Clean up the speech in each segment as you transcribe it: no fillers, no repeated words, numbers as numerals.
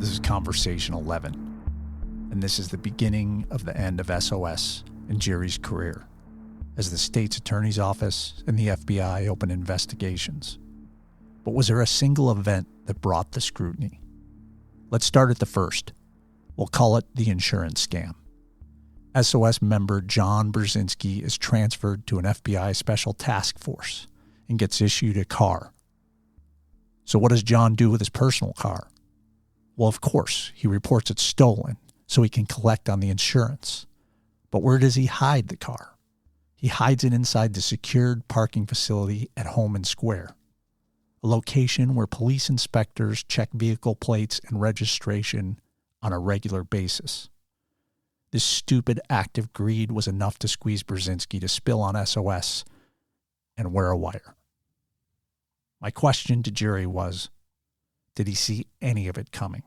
This is Conversation 11, and this is the beginning of the end of SOS and Jerry's career, as the state's attorney's office and the FBI open investigations. But was there a single event that brought the scrutiny? Let's start at the first. We'll call it the insurance scam. SOS member John Brzezinski is transferred to an FBI special task force and gets issued a car. So what does John do with his personal car? Well, of course, he reports it's stolen so he can collect on the insurance. But where does he hide the car? He hides it inside the secured parking facility at Home Square, a location where police inspectors check vehicle plates and registration on a regular basis. This stupid act of greed was enough to squeeze Brzezinski to spill on SOS and wear a wire. My question to Jerry was, did he see any of it coming?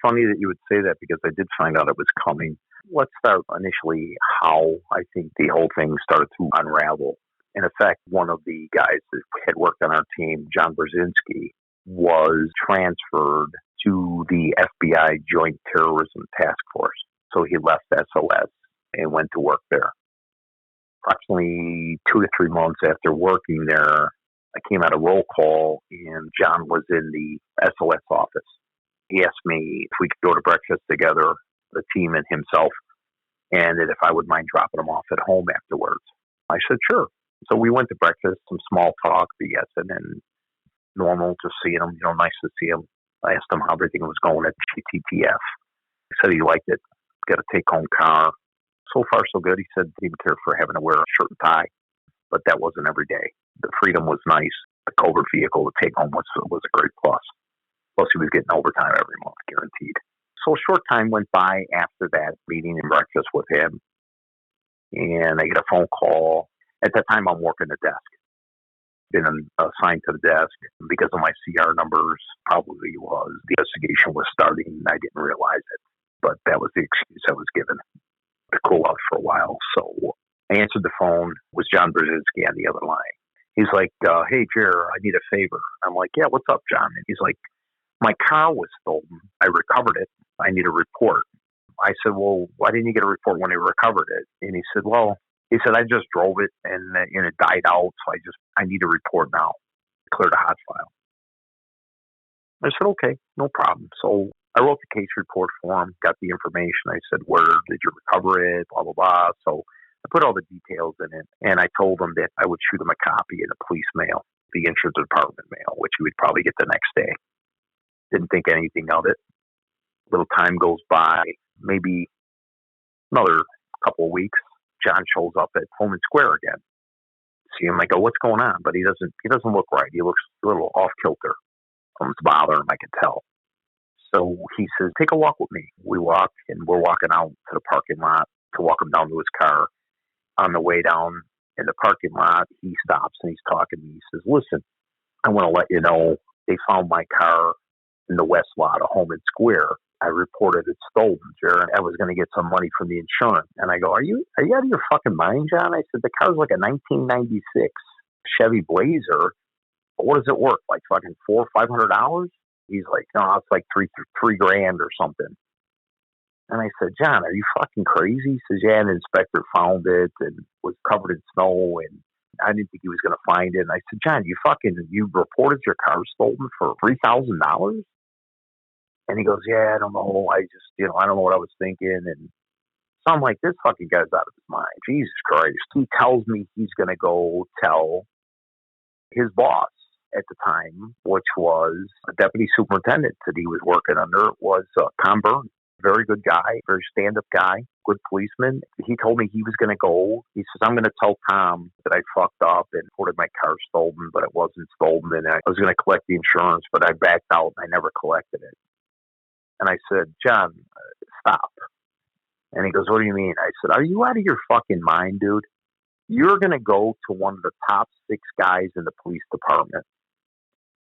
Funny that you would say that because I did find out it was coming. Let's start initially how I think the whole thing started to unravel. In effect, one of the guys that had worked on our team, John Brzezinski, was transferred to the FBI Joint Terrorism Task Force. So he left SOS and went to work there. Approximately 2 to 3 months after working there, I came out of roll call and John was in the SOS office. He asked me if we could go to breakfast together, the team and himself, and that if I would mind dropping him off at home afterwards. I said, sure. So we went to breakfast, some small talk, BSing, and normal, just seeing him, nice to see him. I asked him how everything was going at GTTF. He said he liked it, got a take-home car. So far, so good. He said he didn't care for having to wear a shirt and tie, but that wasn't every day. The freedom was nice. The covert vehicle to take home was a great plus. Plus, he was getting overtime every month, guaranteed. So a short time went by after that meeting and breakfast with him, and I get a phone call. At that time, I'm working the desk. Been assigned to the desk because of my CR numbers. Probably was the investigation was starting, and I didn't realize it. But that was the excuse I was given to cool off for a while. So I answered the phone. It was John Brzezinski on the other line. He's like, hey, Jer, I need a favor. I'm like, yeah, what's up, John? And he's like, my car was stolen. I recovered it. I need a report. I said, well, why didn't you get a report when you recovered it? And he said, I just drove it and it died out. So I need a report now. Cleared a hot file. I said, okay, no problem. So I wrote the case report for him, got the information. I said, where did you recover it? Blah, blah, blah. So I put all the details in it. And I told him that I would shoot him a copy in the police mail, the insurance department mail, which he would probably get the next day. Didn't think anything of it. Little time goes by, maybe another couple of weeks. John shows up at Home Square again. See him, I go, what's going on? But he doesn't look right. He looks a little off kilter. Something's bothering him, I can tell. So he says, take a walk with me. We walk, and we're walking out to the parking lot to walk him down to his car. On the way down in the parking lot, he stops and he's talking to me. He says, listen, I want to let you know they found my car in the west lot of Home Square. I reported it stolen, Jared. I was going to get some money from the insurance. And I go, are you out of your fucking mind, John? I said, the car's like a 1996 Chevy Blazer. What does it worth? Like fucking $400 or $500? He's like, no, it's like three grand or something. And I said, John, are you fucking crazy? He says, yeah, an inspector found it and was covered in snow, and I didn't think he was going to find it. And I said, John, you reported your car stolen for $3,000? And he goes, yeah, I don't know. I don't know what I was thinking. And so I'm like, this fucking guy's out of his mind. Jesus Christ. He tells me he's going to go tell his boss at the time, which was a deputy superintendent that he was working under, was Tom Byrne. Very good guy, very stand-up guy, good policeman. He told me he was going to go. He says, I'm going to tell Tom that I fucked up and reported my car stolen, but it wasn't stolen. And I was going to collect the insurance, but I backed out and I never collected it. And I said, John, stop. And he goes, what do you mean? I said, are you out of your fucking mind, dude? You're going to go to one of the top 6 guys in the police department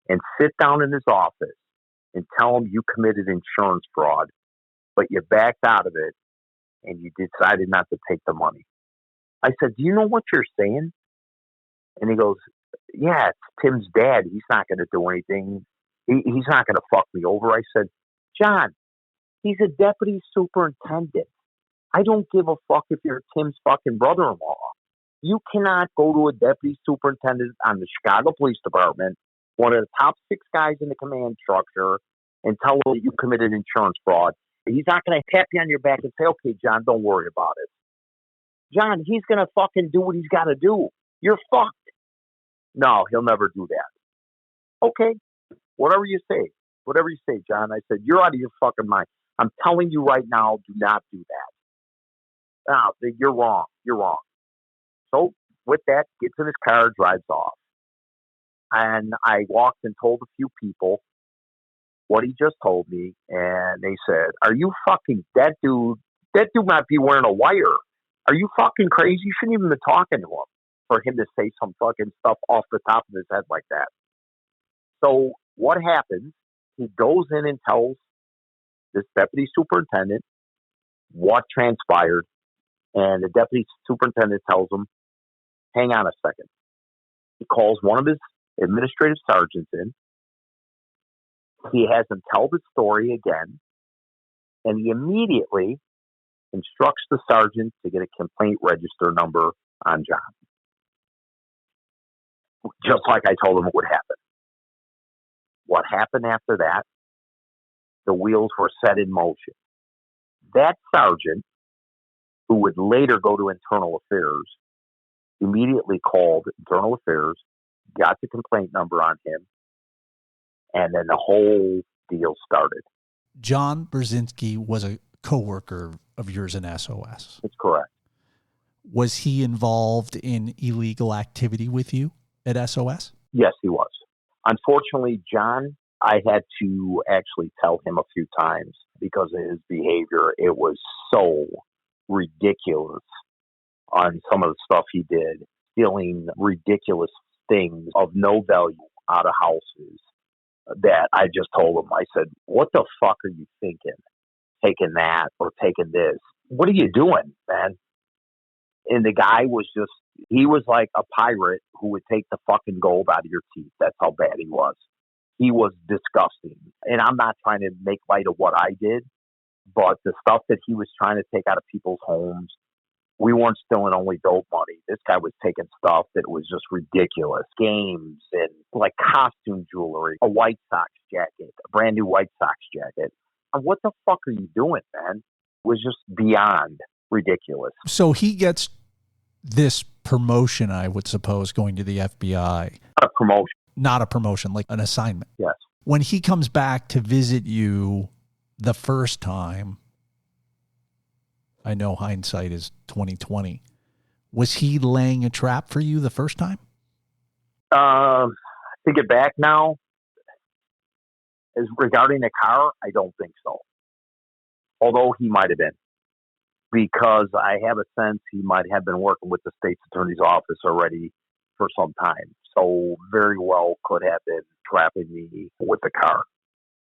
and sit down in his office and tell him you committed insurance fraud, but you backed out of it and you decided not to take the money. I said, do you know what you're saying? And he goes, yeah, it's Tim's dad. He's not going to do anything. He's not going to fuck me over. I said, John, he's a deputy superintendent. I don't give a fuck if you're Tim's fucking brother-in-law. You cannot go to a deputy superintendent on the Chicago Police Department, one of the top 6 guys in the command structure, and tell him that you committed insurance fraud. He's not going to tap you on your back and say, okay, John, don't worry about it. John, he's going to fucking do what he's got to do. You're fucked. No, he'll never do that. Okay, whatever you say. Whatever you say, John. I said, you're out of your fucking mind. I'm telling you right now, do not do that. No, you're wrong. You're wrong. So with that, gets in his car, drives off. And I walked and told a few people what he just told me. And they said, are you fucking, that dude might be wearing a wire. Are you fucking crazy? You shouldn't even be talking to him for him to say some fucking stuff off the top of his head like that. So what happens? He goes in and tells this deputy superintendent what transpired. And the deputy superintendent tells him, hang on a second. He calls one of his administrative sergeants in. He has him tell the story again. And he immediately instructs the sergeant to get a complaint register number on John. Just like I told him it would happen. What happened after that? The wheels were set in motion. That sergeant, who would later go to Internal Affairs, immediately called Internal Affairs, got the complaint number on him, and then the whole deal started. John Brzezinski was a coworker of yours in SOS. That's correct. Was he involved in illegal activity with you at SOS? Yes, he was. Unfortunately, John, I had to actually tell him a few times because of his behavior. It was so ridiculous on some of the stuff he did, stealing ridiculous things of no value out of houses, that I just told him, I said, what the fuck are you thinking? Taking that or taking this? What are you doing, man? And the guy was just, he was like a pirate who would take the fucking gold out of your teeth. That's how bad he was. He was disgusting. And I'm not trying to make light of what I did, but the stuff that he was trying to take out of people's homes, we weren't stealing only dope money. This guy was taking stuff that was just ridiculous. Games and like costume jewelry, a White Sox jacket, a brand new White Sox jacket. And what the fuck are you doing, man? It was just beyond ridiculous. So he gets this promotion, I would suppose, going to the FBI. A promotion. Not a promotion, like an assignment. Yes. When he comes back to visit you the first time, I know hindsight is 2020. Was he laying a trap for you the first time? To get back now, as regarding the car, I don't think so. Although he might have been. Because I have a sense he might have been working with the state's attorney's office already for some time. So very well could have been trapping me with the car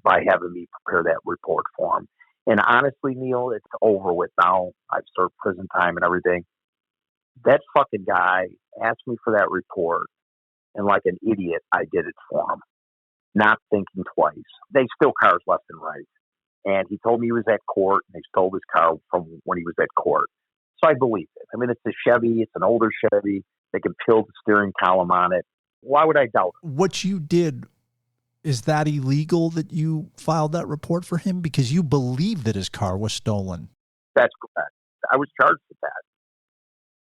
by having me prepare that report for him. And honestly, Neal, it's over with now. I've served prison time and everything. That fucking guy asked me for that report, and like an idiot, I did it for him, not thinking twice. They steal cars left and right. And he told me he was at court, and they stole his car from when he was at court. So I believed it. I mean, it's a Chevy. It's an older Chevy. They can peel the steering column on it. Why would I doubt it? What you did, is that illegal that you filed that report for him? Because you believe that his car was stolen. That's correct. I was charged with that.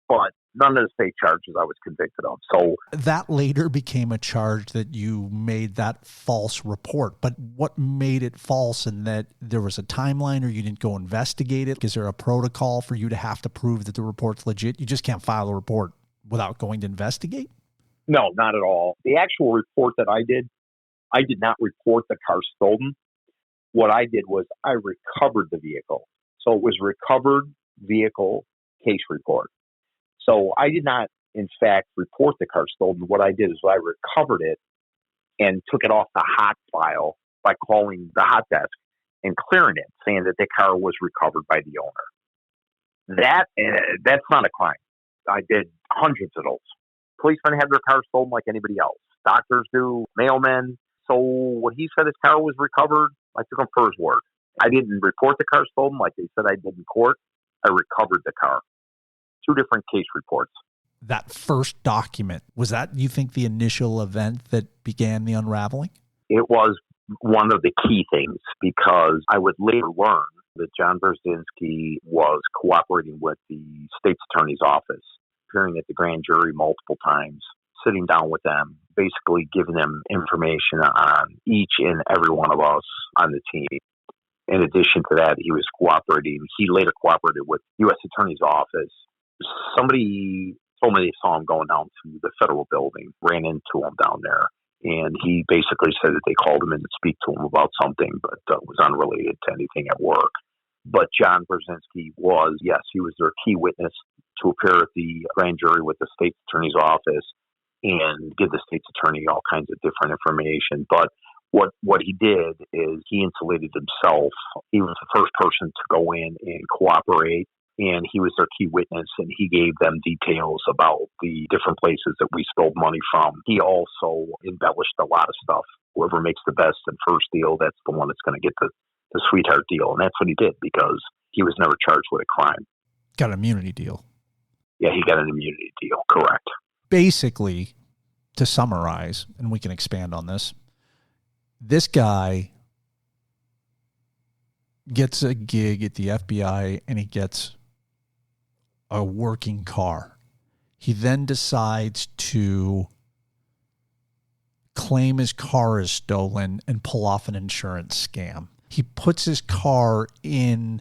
But none of the state charges I was convicted of. So that later became a charge that you made that false report. But what made it false, in that there was a timeline, or you didn't go investigate it? Is there a protocol for you to have to prove that the report's legit? You just can't file a report without going to investigate? No, not at all. The actual report that I did not report the car stolen. What I did was I recovered the vehicle. So it was recovered vehicle case report. So I did not, in fact, report the car stolen. What I did is I recovered it and took it off the hot file by calling the hot desk and clearing it, saying that the car was recovered by the owner. That's not a crime. I did hundreds of those. Policemen have their cars stolen like anybody else. Doctors do, mailmen. So when he said his car was recovered, I took him for his word. I didn't report the car stolen like they said I did in court. I recovered the car. Two different case reports. That first document, was that, you think, the initial event that began the unraveling? It was one of the key things because I would later learn that John Brzezinski was cooperating with the state's attorney's office, appearing at the grand jury multiple times, sitting down with them, basically giving them information on each and every one of us on the team. In addition to that, he was cooperating. He later cooperated with U.S. Attorney's Office. Somebody told me they saw him going down to the federal building, ran into him down there. And he basically said that they called him in to speak to him about something, but was unrelated to anything at work. But John Brzezinski was, yes, he was their key witness to appear at the grand jury with the state's attorney's office and give the state's attorney all kinds of different information. But what he did is he insulated himself. He was the first person to go in and cooperate, and he was their key witness, and he gave them details about the different places that we stole money from. He also embellished a lot of stuff. Whoever makes the best and first deal, that's the one that's going to get the sweetheart deal. And that's what he did because he was never charged with a crime. Got an immunity deal. Yeah, he got an immunity deal, correct. Basically, to summarize, and we can expand on this guy gets a gig at the FBI and he gets a working car. He then decides to claim his car is stolen and pull off an insurance scam. He puts his car in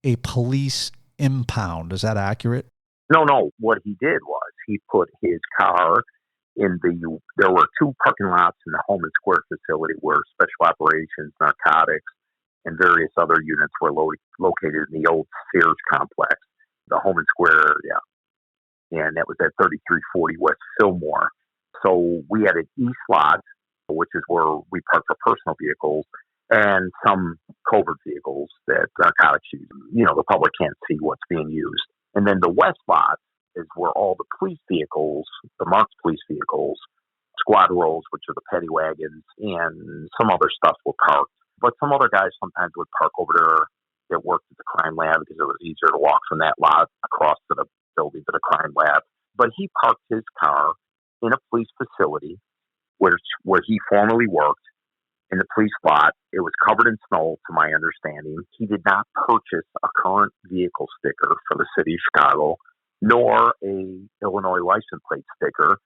a police impound. Is that accurate? No. What he did was he put his car there were two parking lots in the Home and Square facility where special operations, narcotics, and various other units were located in the old Sears complex. The Home and Square area. And that was at 3340 West Fillmore. So we had an east lot, which is where we park for personal vehicles, and some covert vehicles that narcotics use. The public can't see what's being used. And then the west lot is where all the police vehicles, the marked police vehicles, squad rolls, which are the paddy wagons, and some other stuff were parked. But some other guys sometimes would park over there that worked at the crime lab because it was easier to walk from that lot across to the building to the crime lab. But he parked his car in a police facility where he formerly worked in the police lot. It was covered in snow, to my understanding. He did not purchase a current vehicle sticker for the city of Chicago, nor a Illinois license plate sticker,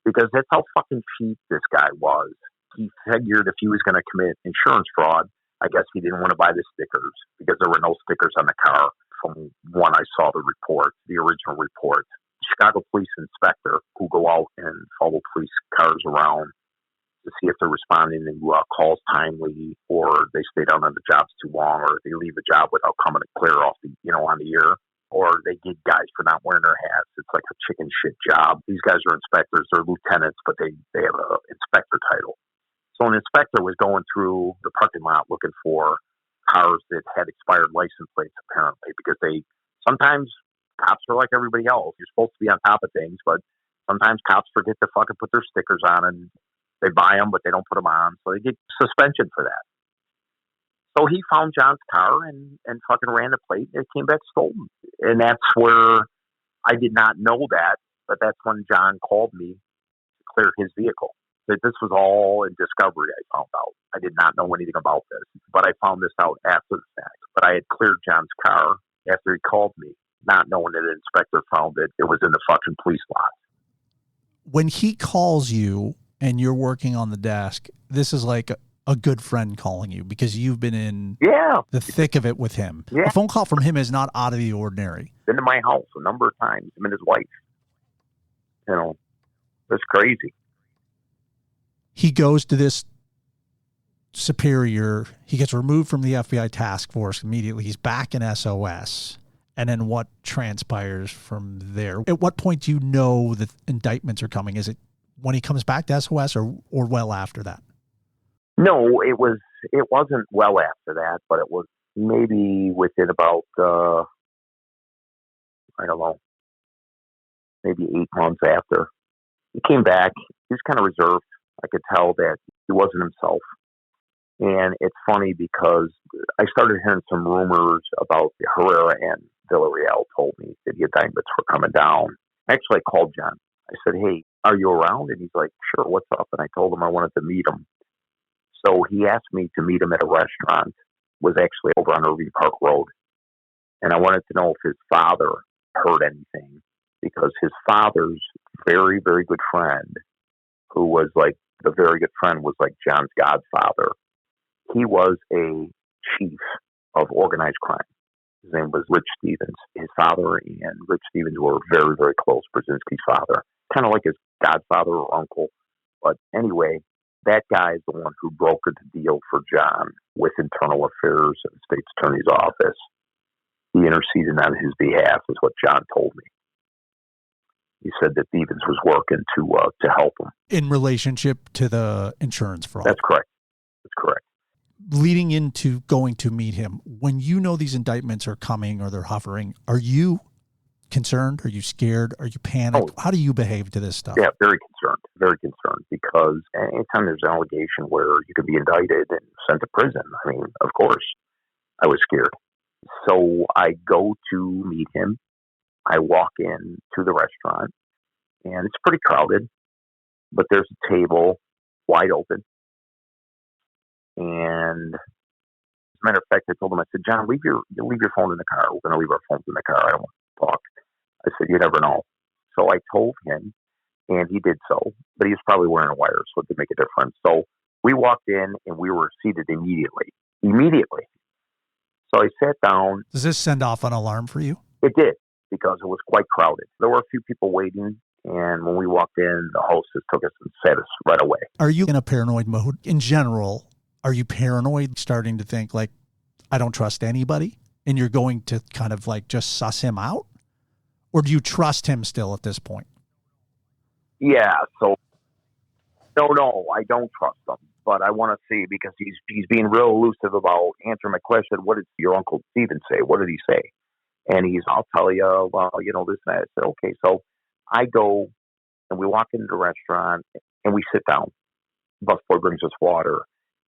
because that's how fucking cheap this guy was. He figured if he was going to commit insurance fraud, I guess he didn't want to buy the stickers because there were no stickers on the car from when I saw the report, the original report. The Chicago police inspector who go out and follow police cars around to see if they're responding to calls timely, or they stay down on the jobs too long, or they leave the job without coming to clear off on the air, or they get guys for not wearing their hats. It's like a chicken shit job. These guys are inspectors. They're lieutenants, but they have an inspector title. So an inspector was going through the parking lot looking for cars that had expired license plates, apparently, because sometimes cops are like everybody else. You're supposed to be on top of things, but sometimes cops forget to fucking put their stickers on, and they buy them, but they don't put them on. So they get suspension for that. So he found John's car and fucking ran the plate, and it came back stolen. And that's where I did not know that, but that's when John called me to clear his vehicle. That this was all in discovery, I found out. I did not know anything about this, but I found this out after the fact. But I had cleared John's car after he called me, not knowing that an inspector found it was in the fucking police lot. When he calls you and you're working on the desk, this is like a good friend calling you because you've been in the thick of it with him. Yeah. A phone call from him is not out of the ordinary. Been to my house a number of times, him and his wife. It's crazy. He goes to this superior. He gets removed from the FBI task force immediately. He's back in SOS. And then what transpires from there? At what point do you know that indictments are coming? Is it when he comes back to SOS or well after that? No, it wasn't well after that, but it was maybe within about, I don't know, maybe 8 months after. He came back. He was kind of reserved. I could tell that he wasn't himself. And it's funny because I started hearing some rumors about Herrera and Villarreal told me that the indictments were coming down. Actually, I called John. I said, hey, are you around? And he's like, sure, what's up? And I told him I wanted to meet him. So he asked me to meet him at a restaurant. It was actually over on Irving Park Road. And I wanted to know if his father heard anything, because his father's very, very good friend, who was like the very good friend, was like John's godfather. He was a chief of organized crime. His name was Rich Stevens. His father and Rich Stevens were very, very close, Brzezinski's father. Kind of like his godfather or uncle. But anyway, that guy is the one who brokered the deal for John with Internal Affairs and the State's Attorney's Office. He interceded on his behalf, is what John told me. He said that Stevens was working to help him. In relationship to the insurance fraud. That's correct. That's correct. Leading into going to meet him, when you know these indictments are coming or they're hovering, are you concerned? Are you scared? Are you panicked? How do you behave to this stuff? Yeah, very concerned, because anytime there's an allegation where you could be indicted and sent to prison, I mean, of course, I was scared. So I go to meet him. I walk in to the restaurant, and it's pretty crowded, but there's a table wide open. And as a matter of fact, I told him, I said, John, leave your phone in the car. We're going to leave our phones in the car. I don't want to talk. I said, you never know. So I told him, and he did so, but he was probably wearing a wire, so it didn't make a difference. So we walked in, and we were seated immediately. So I sat down. Does this send off an alarm for you? It did, because it was quite crowded. There were a few people waiting, and when we walked in, the hostess took us and sat us right away. Are you in a paranoid mode in general? Are you paranoid, starting to think like, I don't trust anybody, and you're going to kind of like just suss him out? Or do you trust him still at this point? Yeah, so no, I don't trust him, but I want to see, because he's being real elusive about answering my question. What did your Uncle Stephen say? What did he say? And I'll tell you, well, this and that. I said, okay. So I go, and we walk into the restaurant, and we sit down. Busboy brings us water.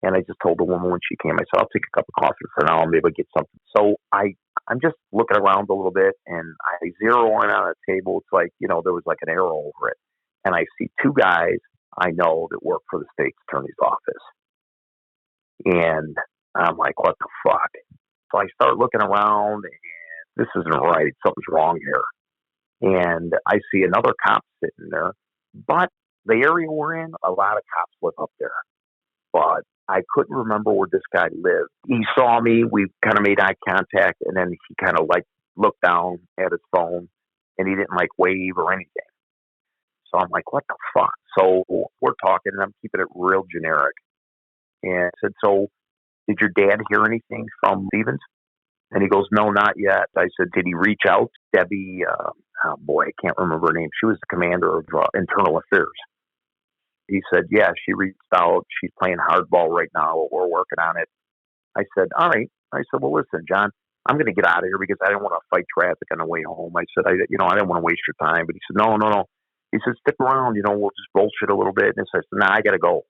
And I just told the woman when she came, I said, I'll take a cup of coffee for now. Maybe I'll get something. So I'm just looking around a little bit, and I zero in on a table. It's like, there was like an arrow over it. And I see two guys I know that work for the State's Attorney's Office. And I'm like, what the fuck? So I start looking around, and this isn't right. Something's wrong here. And I see another cop sitting there. But the area we're in, a lot of cops live up there. But I couldn't remember where this guy lived. He saw me. We kind of made eye contact, and then he kind of like looked down at his phone, and he didn't like wave or anything. So I'm like, what the fuck? So we're talking, and I'm keeping it real generic. And I said, so did your dad hear anything from Stevens? And he goes, no, not yet. I said, did he reach out? Debbie, I can't remember her name. She was the commander of Internal Affairs. He said, yeah, she reached out. She's playing hardball right now. We're working on it. I said, all right. I said, well, listen, John, I'm going to get out of here because I didn't want to fight traffic on the way home. I said, I didn't want to waste your time. But he said, no. He said, stick around, we'll just bullshit a little bit. And I said, nah, I got to go.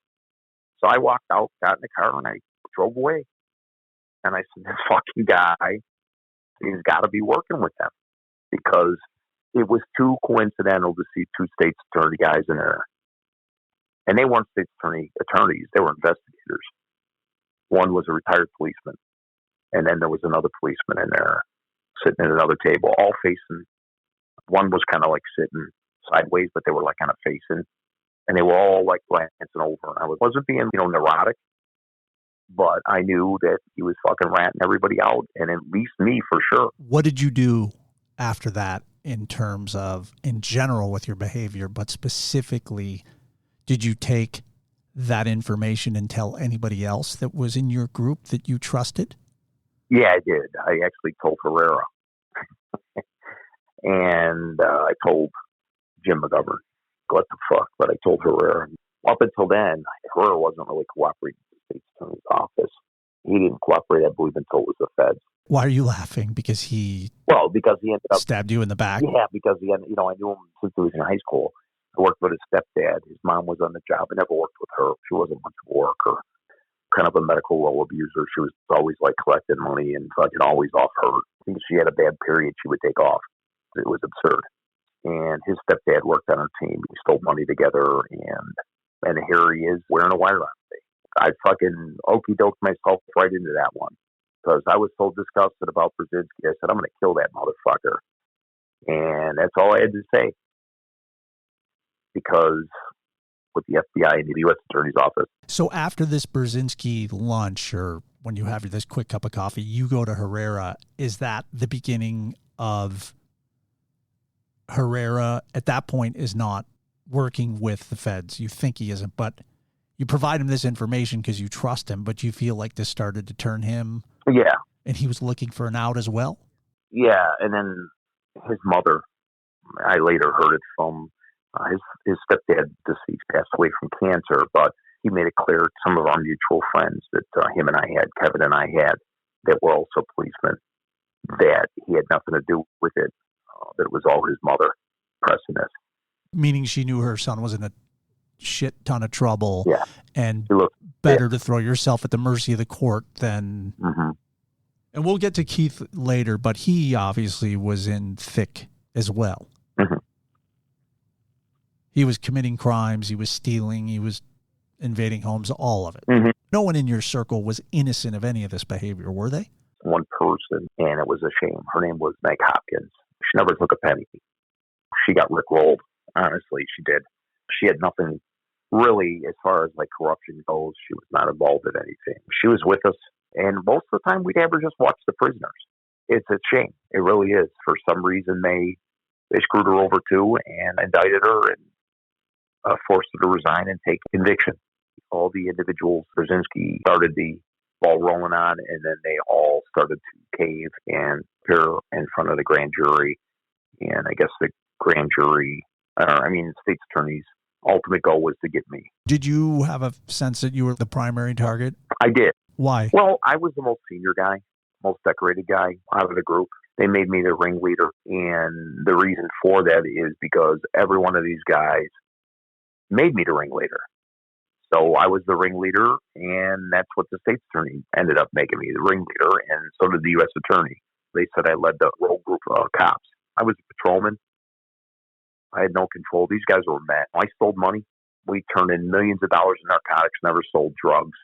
So I walked out, got in the car, and I drove away. And I said, this fucking guy, he's got to be working with them, because it was too coincidental to see two state's attorney guys in there. And they weren't state's attorneys. They were investigators. One was a retired policeman. And then there was another policeman in there sitting at another table, all facing. One was kind of like sitting sideways, but they were like kind of facing. And they were all like glancing over. I wasn't being, neurotic, but I knew that he was fucking ratting everybody out, and at least me for sure. What did you do after that in terms of, in general, with your behavior, but specifically, did you take that information and tell anybody else that was in your group that you trusted? Yeah, I did. I actually told Herrera. And I told Jim McGovern. What the fuck? But I told Herrera. Up until then, Herrera wasn't really cooperating with the State's Attorney's Office. He didn't cooperate, I believe, until it was the feds. Why are you laughing? Because he ended up stabbed you in the back? Yeah, because I knew him since he was in high school. I worked with his stepdad. His mom was on the job. I never worked with her. She wasn't much of a worker. kind of a medical role abuser. She was always like collecting money and fucking always off hurt. I think if she had a bad period, she would take off. It was absurd. And his stepdad worked on her team. We stole money together, and here he is wearing a wire on me. I fucking okey-doked myself right into that one because I was so disgusted about Brzezinski. I said, I'm going to kill that motherfucker. And that's all I had to say. Because with the FBI and the U.S. Attorney's Office. So after this Brzezinski lunch, or when you have this quick cup of coffee, you go to Herrera. Is that the beginning of Herrera? At that point is not working with the feds. You think he isn't, but you provide him this information because you trust him, but you feel like this started to turn him. Yeah. And he was looking for an out as well? Yeah, and then his mother, I later heard it from his stepdad, deceased, passed away from cancer, but he made it clear to some of our mutual friends that him and I had, Kevin and I had, that were also policemen, that he had nothing to do with it, that it was all his mother pressing this. Meaning she knew her son was in a shit ton of trouble, yeah, and better to throw yourself at the mercy of the court than... Mm-hmm. And we'll get to Keith later, but he obviously was in thick as well. Mm-hmm. He was committing crimes, he was stealing, he was invading homes, all of it. Mm-hmm. No one in your circle was innocent of any of this behavior, were they? One person, and it was a shame. Her name was Meg Hopkins. She never took a penny. She got rickrolled. Honestly, she did. She had nothing really as far as like corruption goes. She was not involved in anything. She was with us, and most of the time we'd have her just watch the prisoners. It's a shame. It really is. For some reason, they screwed her over too and indicted her and forced her to resign and take conviction. All the individuals Brzezinski started the ball rolling on, and then they all started to cave and appear in front of the grand jury. And I guess the grand jury, the state's attorney's ultimate goal was to get me. Did you have a sense that you were the primary target? I did. Why? Well, I was the most senior guy, most decorated guy out of the group. They made me the ringleader. And the reason for that is because every one of these guys made me the ringleader. So I was the ringleader, and that's what the state's attorney ended up making me, the ringleader, and so did the U.S. attorney. They said I led the rogue group of cops. I was a patrolman. I had no control. These guys were mad. I stole money. We turned in millions of dollars in narcotics, never sold drugs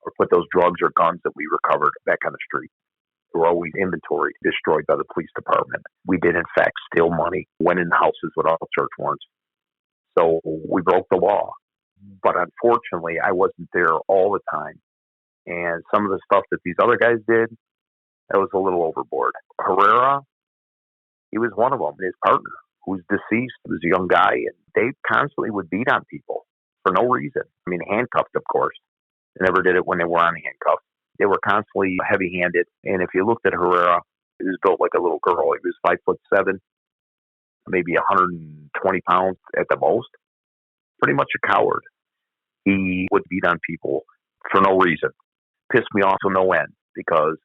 or put those drugs or guns that we recovered back on the street. They were always inventory destroyed by the police department. We did, in fact, steal money, went in houses without search warrants. So we broke the law. But unfortunately, I wasn't there all the time. And some of the stuff that these other guys did, that was a little overboard. Herrera, he was one of them. His partner, who's deceased, was a young guy, and they constantly would beat on people for no reason. Handcuffed, of course. They never did it when they were on handcuffs. They were constantly heavy-handed. And if you looked at Herrera, he was built like a little girl. He was 5'7", maybe 120 pounds at the most. Pretty much a coward. He would beat on people for no reason. Pissed me off to no end because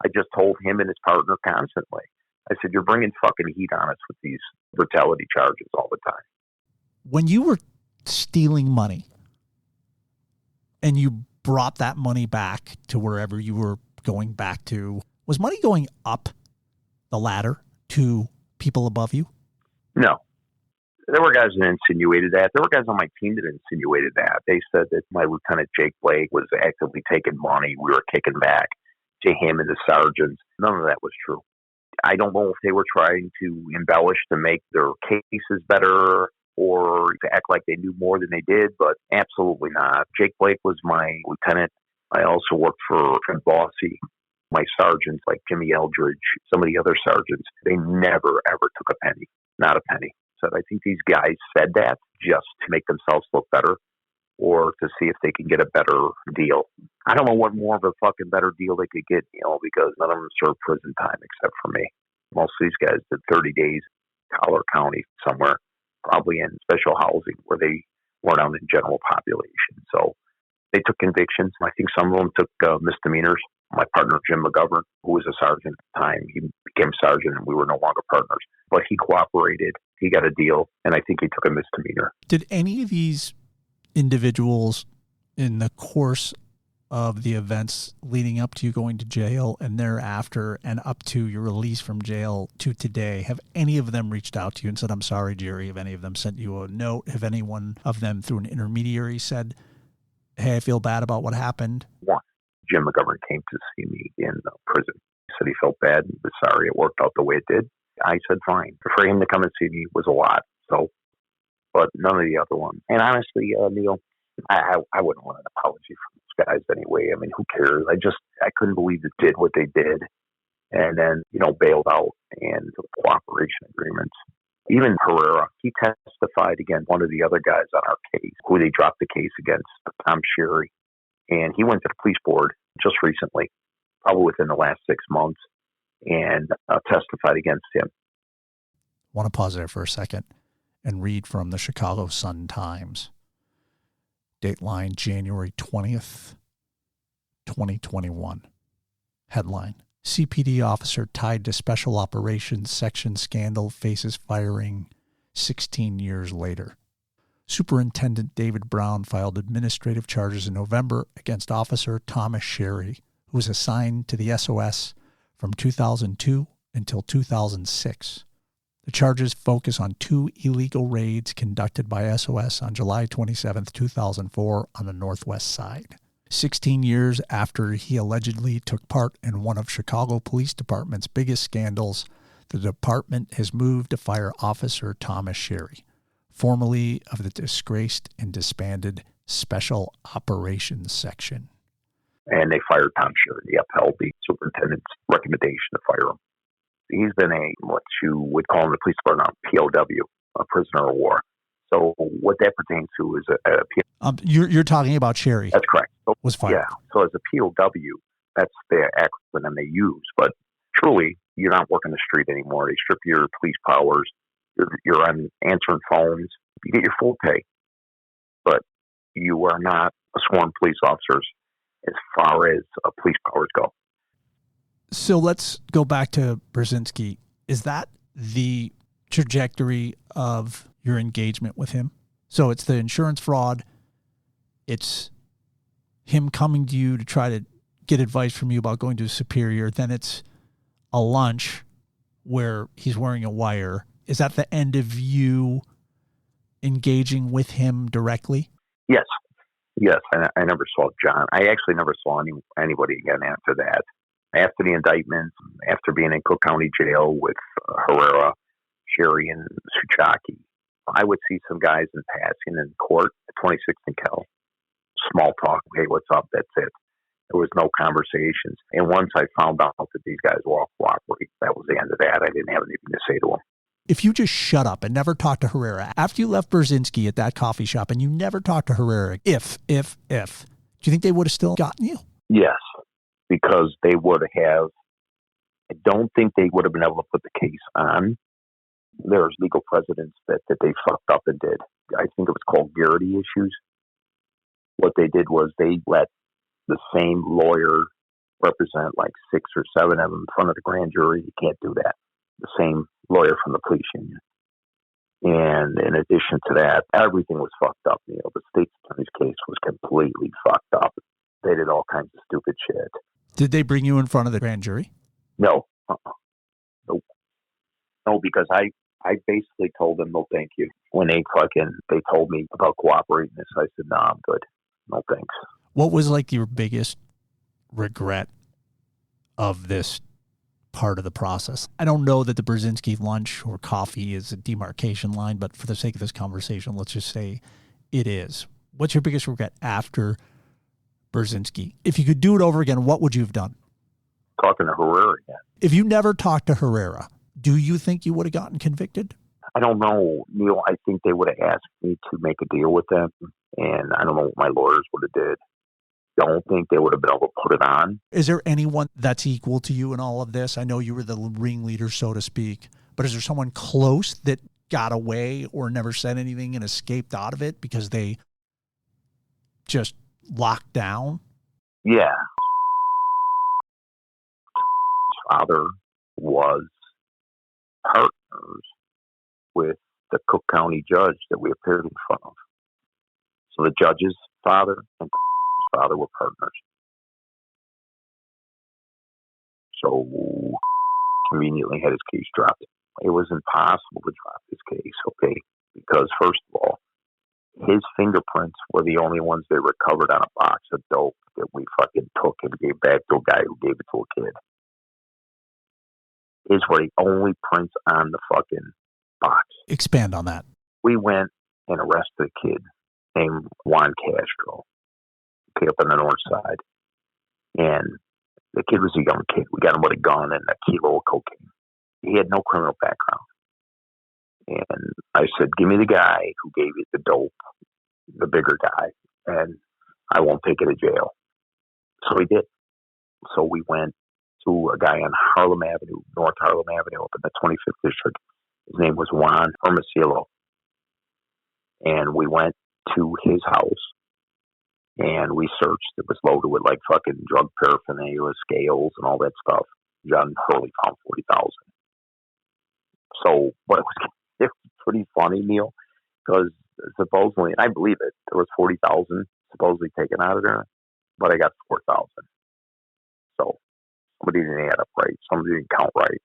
I just told him and his partner constantly. I said, you're bringing fucking heat on us with these brutality charges all the time. When you were stealing money and you brought that money back to wherever you were going back to, was money going up the ladder to people above you? No. There were guys that insinuated that. There were guys on my team that insinuated that. They said that my Lieutenant Jake Blake was actively taking money. We were kicking back to him and the sergeants. None of that was true. I don't know if they were trying to embellish to make their cases better or to act like they knew more than they did, but absolutely not. Jake Blake was my lieutenant. I also worked for Trent Bossy. My sergeants, like Jimmy Eldridge, some of the other sergeants, they never, ever took a penny. Not a penny. So I think these guys said that just to make themselves look better or to see if they can get a better deal. I don't know what more of a fucking better deal they could get, because none of them served prison time except for me. Most of these guys did 30 days, Collar County somewhere, probably in special housing where they weren't out in general population. So they took convictions. I think some of them took misdemeanors. My partner, Jim McGovern, who was a sergeant at the time, he became sergeant and we were no longer partners. But he cooperated. He got a deal, and I think he took a misdemeanor. Did any of these individuals in the course of the events leading up to you going to jail and thereafter and up to your release from jail to today, have any of them reached out to you and said, I'm sorry, Jerry? Have any of them sent you a note? Have any one of them through an intermediary said, hey, I feel bad about what happened? One, Jim McGovern came to see me in prison. He said he felt bad. He was sorry it worked out the way it did. I said, fine. For him to come and see me was a lot. So, but none of the other ones. And honestly, Neal, I wouldn't want an apology from those guys anyway. I mean, who cares? I couldn't believe they did what they did and then, bailed out and took cooperation agreements. Even Herrera, he testified against one of the other guys on our case, who they dropped the case against, Tom Sherry. And he went to the police board just recently, probably within the last 6 months, and testified against him. I want to pause there for a second and read from the Chicago Sun-Times. Dateline January 20th, 2021. Headline: CPD officer tied to Special Operations Section scandal faces firing 16 years later. Superintendent David Brown filed administrative charges in November against Officer Thomas Sherry, who was assigned to the SOS from 2002 until 2006. The charges focus on 2 illegal raids conducted by SOS on July 27, 2004 on the Northwest Side. 16 years after he allegedly took part in one of Chicago Police Department's biggest scandals, the department has moved to fire Officer Thomas Sherry, formerly of the disgraced and disbanded Special Operations Section. And they fired Tom Sherry. They upheld the superintendent's recommendation to fire him. He's been what you would call in the police department, a POW, a prisoner of war. So what that pertains to is a POW. You're talking about Sherry. That's correct. So, was fired. Yeah. So as a POW, that's the acronym they use. But truly, you're not working the street anymore. They strip your police powers. You're on answering phones. You get your full pay. But you are not a sworn police officer as far as police powers go. So let's go back to Brzezinski. Is that the trajectory of your engagement with him? So it's the insurance fraud. It's him coming to you to try to get advice from you about going to a superior. Then it's a lunch where he's wearing a wire. Is that the end of you engaging with him directly? Yes. I never saw John. I actually never saw anybody again after that. After the indictment, after being in Cook County Jail with Herrera, Sherry, and Suchaki, I would see some guys in passing in court at 26th and Cal. Small talk. Hey, what's up? That's it. There was no conversations. And once I found out that these guys were all cooperating, that was the end of that. I didn't have anything to say to them. If you just shut up and never talked to Herrera, after you left Brzezinski at that coffee shop and you never talked to Herrera, if, do you think they would have still gotten you? Yes, because they would have. I don't think they would have been able to put the case on. There's legal precedents that they fucked up and did. I think it was called Garrity issues. What they did was they let the same lawyer represent like 6 or 7 of them in front of the grand jury. You can't do that. The same lawyer from the police union. And in addition to that, everything was fucked up. The state's attorney's case was completely fucked up. They did all kinds of stupid shit. Did they bring you in front of the grand jury? No. No, because I basically told them, no, thank you. When they told me about cooperating this, I said, no, I'm good. No, thanks. What was like your biggest regret of this part of the process? I don't know that the Brzezinski lunch or coffee is a demarcation line, but for the sake of this conversation, let's just say it is. What's your biggest regret after Brzezinski? If you could do it over again, what would you have done? Talking to Herrera again. If you never talked to Herrera, do you think you would have gotten convicted? I don't know, Neal. I think they would have asked me to make a deal with them, and I don't know what my lawyers would have did. I don't think they would have been able to put it on. Is there anyone that's equal to you in all of this? I know you were the ringleader, so to speak, but is there someone close that got away or never said anything and escaped out of it because they just locked down? Yeah. His father was partners with the Cook County judge that we appeared in front of. So the judge's father and his father were partners. So conveniently had his case dropped. It was impossible to drop his case, okay? Because first of all, his fingerprints were the only ones they recovered on a box of dope that we fucking took and gave back to a guy who gave it to a kid. His were the only prints on the fucking box. Expand on that. We went and arrested a kid named Juan Castro, okay, up on the north side. And the kid was a young kid. We got him with a gun and a kilo of cocaine. He had no criminal background. And I said, give me the guy who gave you the dope, the bigger guy, and I won't take you to jail. So he did. So we went to a guy on Harlem Avenue, North Harlem Avenue, up in the 25th District. His name was Juan Hermosillo. And we went to his house, and we searched. It was loaded with like fucking drug paraphernalia, scales, and all that stuff. John Hurley found 40,000. So, but it was pretty funny, Neal, because supposedly, and I believe it, there was 40,000 supposedly taken out of there, but I got 4,000. So somebody didn't add up right. Somebody didn't count right.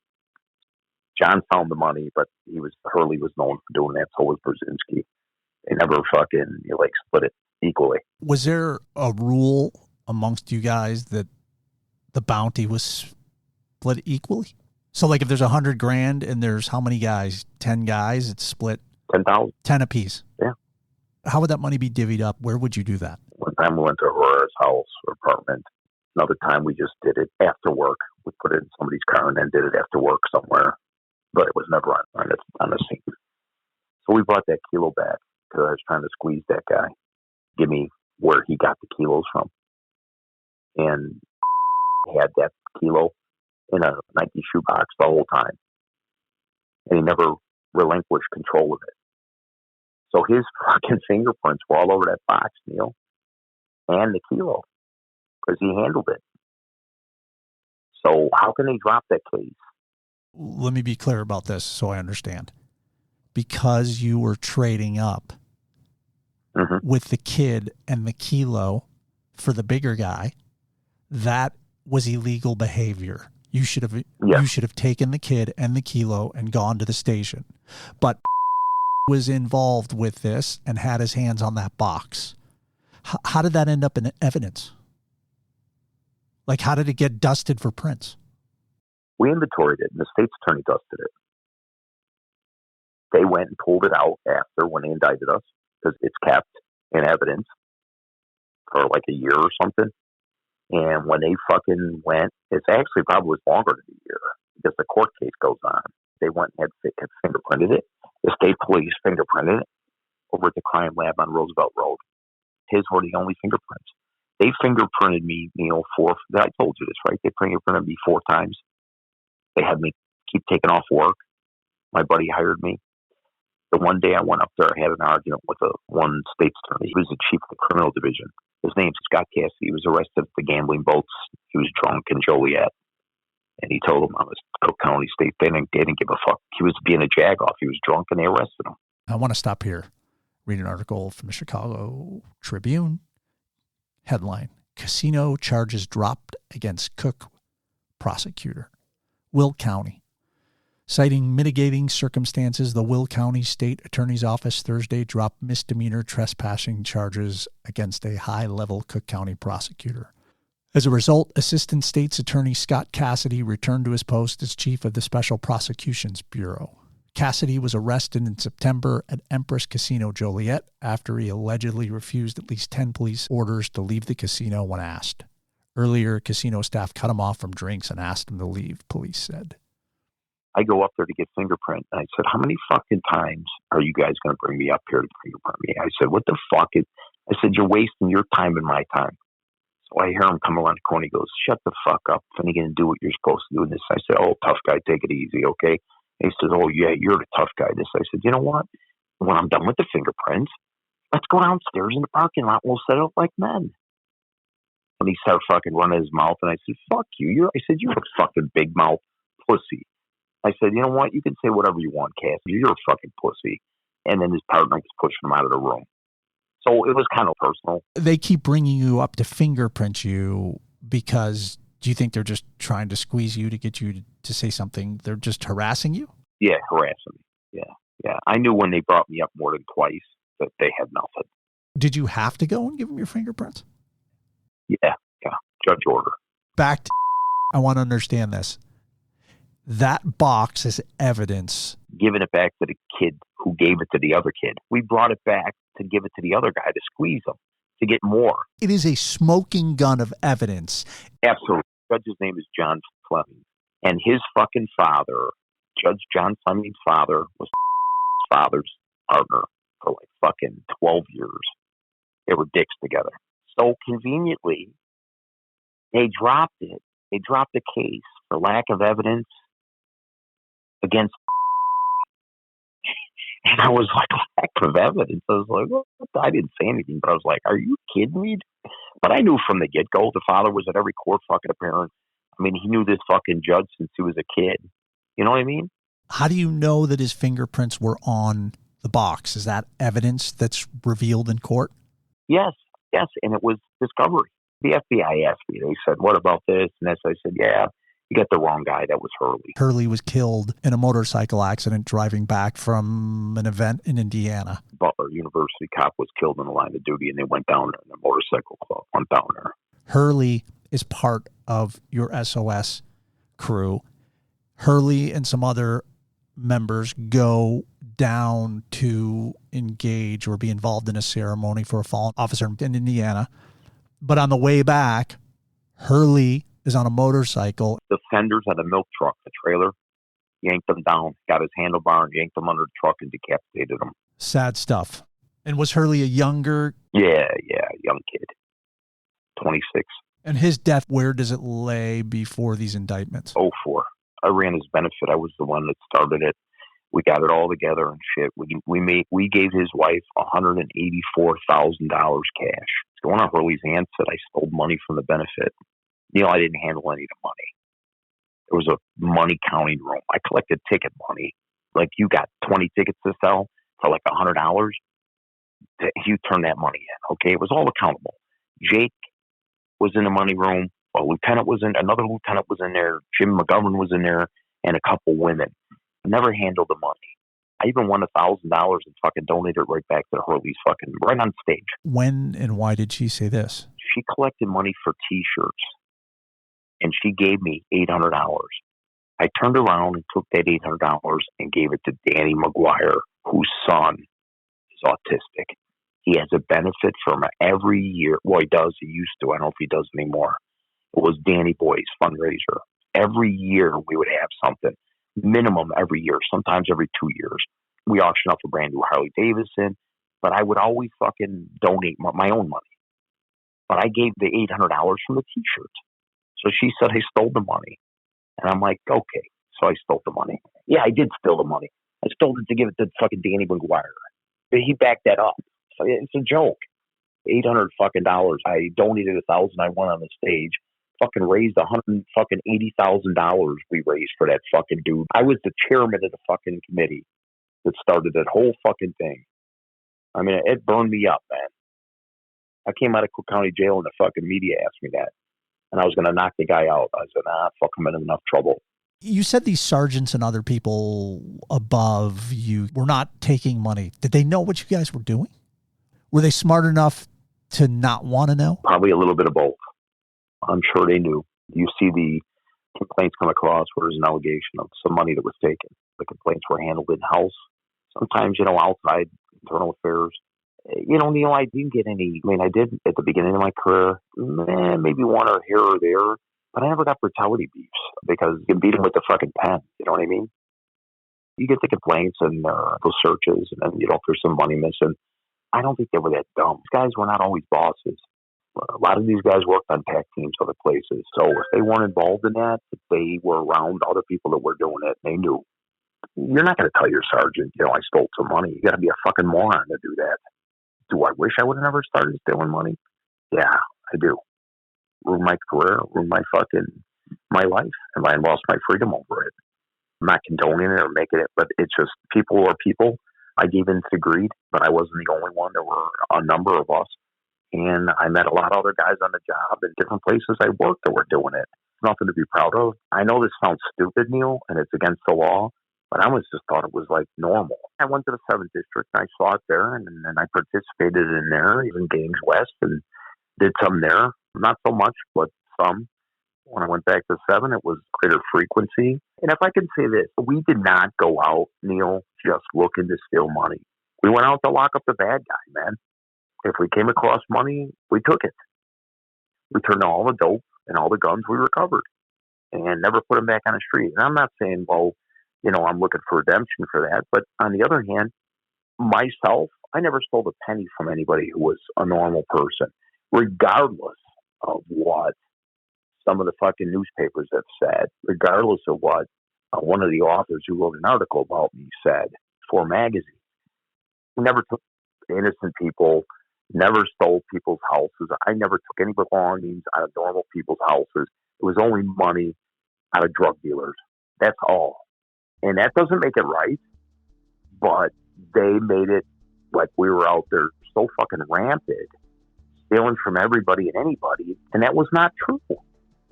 John found the money, but Hurley was known for doing that. So was Brzezinski. They never fucking split it equally. Was there a rule amongst you guys that the bounty was split equally? So like if there's 100 grand and there's how many guys? 10 guys, it's split 10,000. 10 apiece. Yeah. How would that money be divvied up? Where would you do that? One time we went to Aurora's house or apartment. Another time we just did it after work. We put it in somebody's car and then did it after work somewhere. But it was never on the scene. So we brought that kilo back because I was trying to squeeze that guy. Give me where he got the kilos from. And he had that kilo in a Nike shoebox the whole time. And he never relinquished control of it. So his fucking fingerprints were all over that box, Neal, and the kilo, because he handled it. So how can they drop that case? Let me be clear about this so I understand. Because you were trading up with the kid and the kilo for the bigger guy, that was illegal behavior. You should have taken the kid and the kilo and gone to the station. But was involved with this and had his hands on that box. How did that end up in evidence? Like, how did it get dusted for prints? We inventoried it, and the state's attorney dusted it. They went and pulled it out after when they indicted us, because it's kept in evidence for like a year or something. And when they fucking went, it's actually probably was longer than a year, because the court case goes on. They went and had fingerprinted it. The state police fingerprinted it over at the crime lab on Roosevelt Road. His were the only fingerprints. They fingerprinted me, Neal, I told you this, right? They fingerprinted me 4 times. They had me keep taking off work. My buddy hired me. The one day I went up there, I had an argument with one state's attorney. He was the chief of the criminal division. His name's Scott Cassidy. He was arrested at the gambling boats. He was drunk in Joliet. And he told them I was Cook County State. They didn't give a fuck. He was being a jagoff. He was drunk and they arrested him. I want to stop here. Read an article from the Chicago Tribune. Headline: Casino charges dropped against Cook prosecutor. Will County. Citing mitigating circumstances, the Will County State Attorney's Office Thursday dropped misdemeanor trespassing charges against a high-level Cook County prosecutor. As a result, Assistant State's Attorney Scott Cassidy returned to his post as chief of the Special Prosecutions Bureau. Cassidy was arrested in September at Empress Casino Joliet after he allegedly refused at least 10 police orders to leave the casino when asked. Earlier, casino staff cut him off from drinks and asked him to leave, police said. I go up there to get fingerprint, and I said, how many fucking times are you guys going to bring me up here to fingerprint me? I said, what the fuck? I said, you're wasting your time and my time. So I hear him come around the corner. He goes, shut the fuck up. Finnegan, do what you're supposed to do in this. I said, oh, tough guy, take it easy, okay? And he says, oh, yeah, you're the tough guy. This. I said, you know what? When I'm done with the fingerprints, let's go downstairs in the parking lot and we'll set it up like men. And he started fucking running his mouth, and I said, fuck you. I said, you're a fucking big mouth pussy. I said, you know what? You can say whatever you want, Cass. You're a fucking pussy. And then his partner was pushing him out of the room. So it was kind of personal. They keep bringing you up to fingerprint you because Do you think they're just trying to squeeze you to get you to say something? They're just harassing you? Yeah, harassing me. Yeah. I knew when they brought me up more than twice that they had nothing. Did you have to go and give them your fingerprints? Yeah. Judge order. Back to I want to understand this. That box is evidence. Giving it back to the kid who gave it to the other kid. We brought it back to give it to the other guy to squeeze him, to get more. It is a smoking gun of evidence. Absolutely. The judge's name is John Fleming. And his fucking father, Judge John Fleming's father, was father's partner for like fucking 12 years. They were dicks together. So conveniently, they dropped it. They dropped the case for lack of evidence against. And I was like, lack of evidence? I was like, well, I didn't say anything, but I was like, are you kidding me? But I knew from the get-go, the father was at every court fucking appearance. I mean, he knew this fucking judge since he was a kid. You know what I mean? How do you know that his fingerprints were on the box? Is that evidence that's revealed in court? Yes. And it was discovery. The FBI asked me, they said, what about this? And this, I said, yeah, you got the wrong guy. That was Hurley. Hurley was killed in a motorcycle accident driving back from an event in Indiana. Butler University cop was killed in the line of duty, and they went down there, and the motorcycle club went down there. Hurley is part of your SOS crew. Hurley and some other members go down to engage or be involved in a ceremony for a fallen officer in Indiana. But on the way back, Hurley is on a motorcycle. The fenders on the milk truck, the trailer, yanked him down, got his handlebar and yanked him under the truck and decapitated him. Sad stuff. And was Hurley a younger? Yeah, young kid. 26. And his death, where does it lay before these indictments? 04. I ran his benefit. I was the one that started it. We got it all together and shit. We gave his wife $184,000 cash. So one of Hurley's aunts said I stole money from the benefit. Neal, I didn't handle any of the money. There was a money counting room. I collected ticket money. Like, you got 20 tickets to sell for like $100. You turn that money in. Okay, it was all accountable. Jake was in the money room. Another lieutenant was in there. Jim McGovern was in there, and a couple women. Never handled the money. I even won $1,000 and fucking donated it right back to Hurley's fucking right on stage. When and why did she say this? She collected money for T-shirts, and she gave me $800. I turned around and took that $800 and gave it to Danny McGuire, whose son is autistic. He has a benefit from every year. Well, he does. He used to. I don't know if he does anymore. It was Danny Boy's fundraiser. Every year we would have something. Minimum every year, sometimes every 2 years. We auction off a brand new Harley Davidson, but I would always fucking donate my own money. But I gave the $800 from the T-shirts. So she said I stole the money. And I'm like, okay. So I stole the money. Yeah, I did steal the money. I stole it to give it to fucking Danny McGuire. But he backed that up. So it's a joke. $800 fucking dollars. I donated $1,000. I went on the stage. Fucking raised $180,000 we raised for that fucking dude. I was the chairman of the fucking committee that started that whole fucking thing. I mean, it burned me up, man. I came out of Cook County Jail and the fucking media asked me that. And I was going to knock the guy out. I said, fuck, I'm in enough trouble. You said these sergeants and other people above you were not taking money. Did they know what you guys were doing? Were they smart enough to not want to know? Probably a little bit of both. I'm sure they knew. You see the complaints come across where there's an allegation of some money that was taken. The complaints were handled in-house. Sometimes, outside internal affairs. Neal, I didn't get any. I mean, I did at the beginning of my career, maybe one or here or there, but I never got brutality beefs because you can beat them with the fucking pen. You know what I mean? You get the complaints and those searches, and then, if there's some money missing. I don't think they were that dumb. These guys were not always bosses. A lot of these guys worked on PAC teams other places. So if they weren't involved in that, if they were around other people that were doing it, they knew. You're not going to tell your sergeant, I stole some money. You got to be a fucking moron to do that. Do I wish I would have never started stealing money? Yeah, I do. Ruined my career, ruined my life, and I lost my freedom over it. I'm not condoning it or making it, but it's just people are people. I gave in to greed, but I wasn't the only one. There were a number of us. And I met a lot of other guys on the job in different places I worked that were doing it. nothing to be proud of. I know this sounds stupid, Neal, and it's against the law, but I just thought it was like normal. I went to the 7th District, and I saw it there, and then I participated in there, even Gangs West, and did some there. Not so much, but some. When I went back to 7, it was greater frequency. And if I can say this, we did not go out, Neal, just looking to steal money. We went out to lock up the bad guy, man. If we came across money, we took it. We turned all the dope and all the guns we recovered and never put them back on the street. And I'm not saying, well, I'm looking for redemption for that. But on the other hand, myself, I never stole a penny from anybody who was a normal person, regardless of what some of the fucking newspapers have said, regardless of what one of the authors who wrote an article about me said for magazine. We never took innocent people, never stole people's houses. I never took any belongings out of normal people's houses. It was only money out of drug dealers. That's all. And that doesn't make it right, but they made it like we were out there so fucking rampant, stealing from everybody and anybody, and that was not true.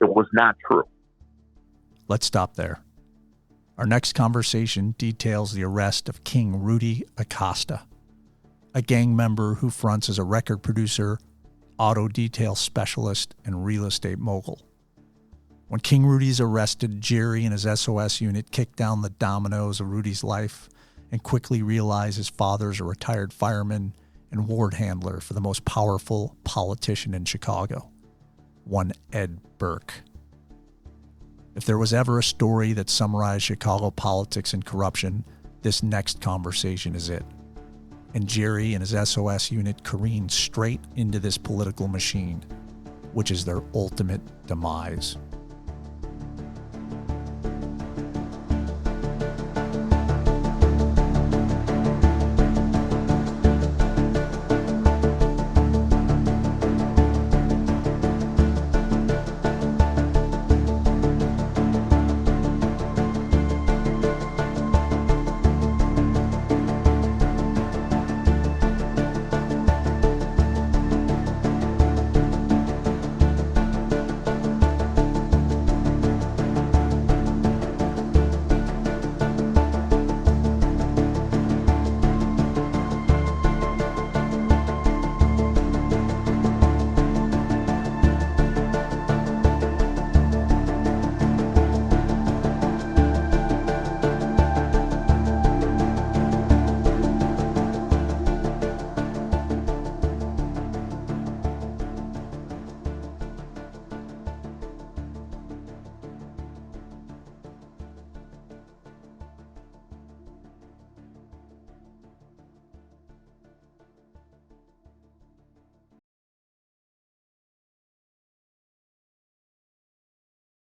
It was not true. Let's stop there. Our next conversation details the arrest of King Rudy Acosta, a gang member who fronts as a record producer, auto detail specialist, and real estate mogul. When King Rudy's arrested, Jerry and his SOS unit kick down the dominoes of Rudy's life and quickly realize his father's a retired fireman and ward handler for the most powerful politician in Chicago, one Ed Burke. If there was ever a story that summarized Chicago politics and corruption, this next conversation is it. And Jerry and his SOS unit careen straight into this political machine, which is their ultimate demise.